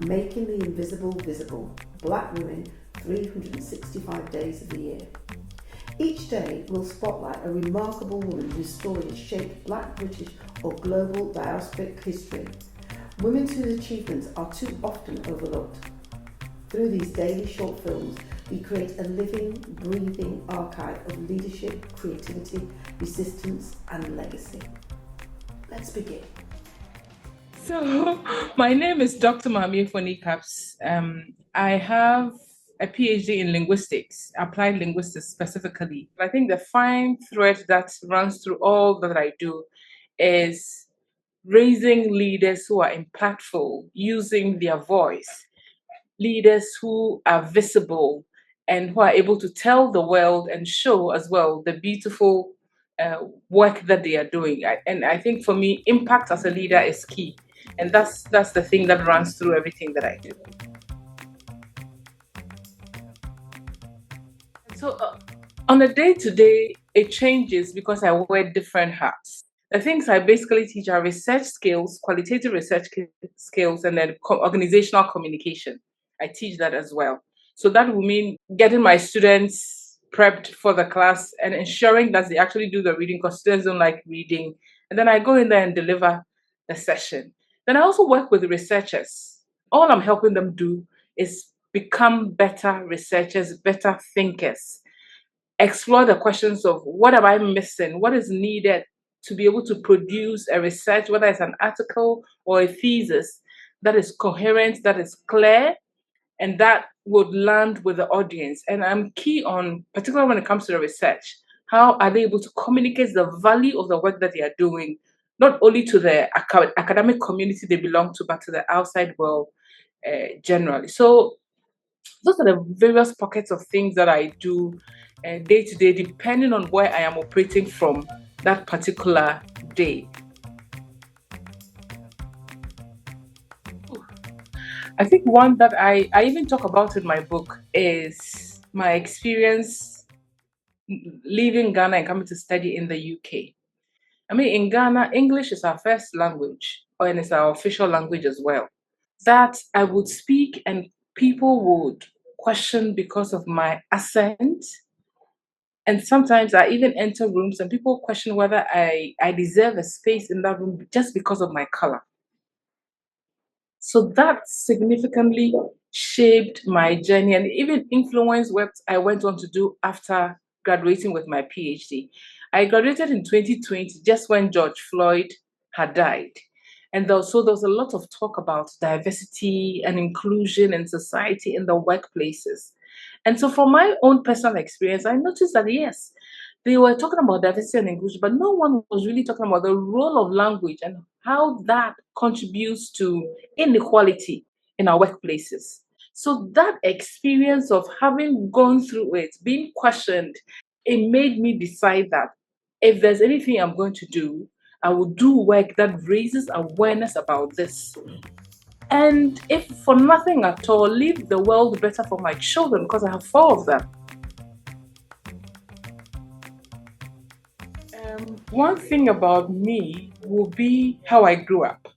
Making the Invisible Visible, Black Women 365 Days of the Year. Each day will spotlight a remarkable woman whose story has shaped Black, British or global diasporic history. Women whose achievements are too often overlooked. Through these daily short films, we create a living, breathing archive of leadership, creativity, resistance and legacy. Let's begin. So, my name is Dr. Maame Afua Nikabs. I have a PhD in linguistics, applied linguistics specifically. I think the fine thread that runs through all that I do is raising leaders who are impactful, using their voice, leaders who are visible and who are able to tell the world and show as well the beautiful work that they are doing. And I think for me, impact as a leader is key, and that's the thing that runs through everything that I do. So on a day to day, it changes because I wear different hats. The things I basically teach are research skills, qualitative research skills, and then organizational communication. I teach that as well. So that will mean getting my students prepped for the class and ensuring that they actually do the reading because students don't like reading. And then I go in there and deliver the session. Then I also work with researchers. All I'm helping them do is become better researchers, better thinkers, explore the questions of what am I missing? What is needed to be able to produce a research, whether it's an article or a thesis that is coherent, that is clear, and that would land with the audience. And I'm key on, particularly when it comes to the research, how are they able to communicate the value of the work that they are doing, not only to the academic community they belong to, but to the outside world generally. So those are the various pockets of things that I do day to day, depending on where I am operating from that particular day. I think one that I even talk about in my book is my experience leaving Ghana and coming to study in the UK. I mean, in Ghana, English is our first language, and it's our official language as well. That I would speak and people would question because of my accent. And sometimes I even enter rooms and people question whether I deserve a space in that room just because of my color. So that significantly shaped my journey and even influenced what I went on to do after graduating with my PhD. I graduated in 2020, just when George Floyd had died. And there was a lot of talk about diversity and inclusion in society in the workplaces. And so, from my own personal experience, I noticed that yes, they were talking about diversity and inclusion, but no one was really talking about the role of language and how that contributes to inequality in our workplaces. So that experience of having gone through it, being questioned, it made me decide that if there's anything I'm going to do, I will do work that raises awareness about this. And if for nothing at all, leave the world better for my children because I have four of them. One thing about me will be how I grew up.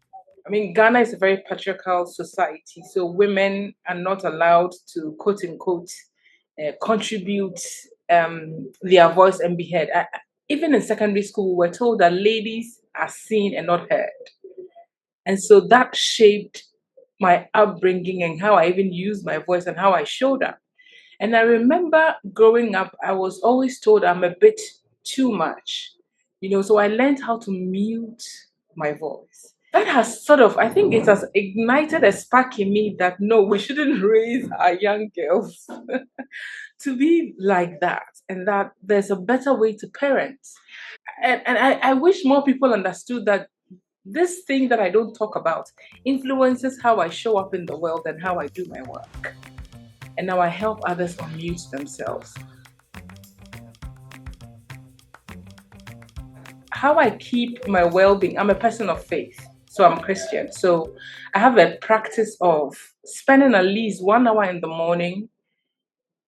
I mean, Ghana is a very patriarchal society, so women are not allowed to quote unquote contribute their voice and be heard. Even in secondary school, we were told that ladies are seen and not heard. And so that shaped my upbringing and how I even used my voice and how I showed up. And I remember growing up, I was always told I'm a bit too much, so I learned how to mute my voice. That has sort of, I think it has ignited a spark in me that no, we shouldn't raise our young girls to be like that, and that there's a better way to parent. And I wish more people understood that this thing that I don't talk about influences how I show up in the world and how I do my work. And now I help others unmute themselves. How I keep my well being, I'm a person of faith, so I'm Christian. So I have a practice of spending at least 1 hour in the morning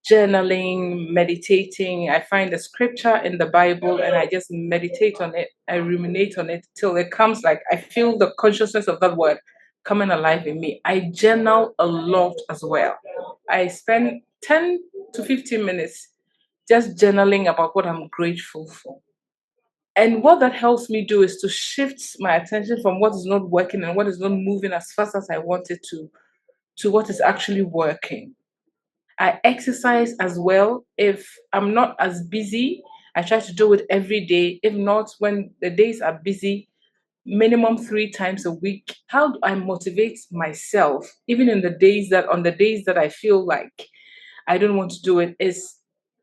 journaling, meditating. I find the scripture in the Bible and I just meditate on it. I ruminate on it till it comes like I feel the consciousness of that word coming alive in me. I journal a lot as well. I spend 10 to 15 minutes just journaling about what I'm grateful for. And what that helps me do is to shift my attention from what is not working and what is not moving as fast as I want it to what is actually working. I exercise as well. If I'm not as busy, I try to do it every day. If not, when the days are busy, minimum 3 times a week. How do I motivate myself, even in the days that on the days that I feel like I don't want to do it, is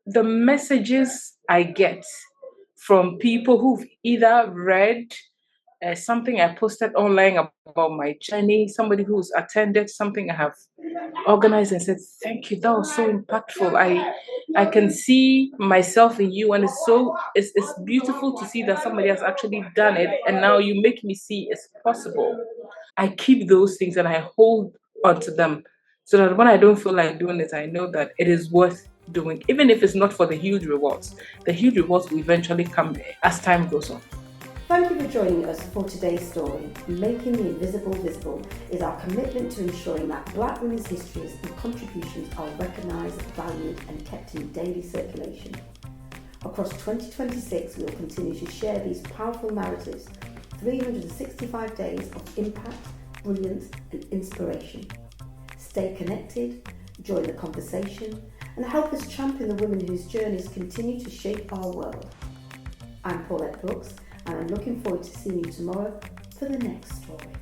the messages I get from people who've either read something I posted online about my journey, somebody who's attended something I have organized and said, "Thank you, that was so impactful. I can see myself in you, and it's beautiful to see that somebody has actually done it, and now you make me see it's possible." I keep those things and I hold onto them so that when I don't feel like doing it, I know that it is worth doing, even if it's not for the huge rewards. The huge rewards will eventually come as time goes on. Thank you for joining us for today's story. Making the invisible visible is our commitment to ensuring that Black women's histories and contributions are recognised, valued and kept in daily circulation. Across 2026, we will continue to share these powerful narratives, 365 days of impact, brilliance and inspiration. Stay connected, join the conversation and help us champion the women whose journeys continue to shape our world. I'm Paulette Brooks and I'm looking forward to seeing you tomorrow for the next story.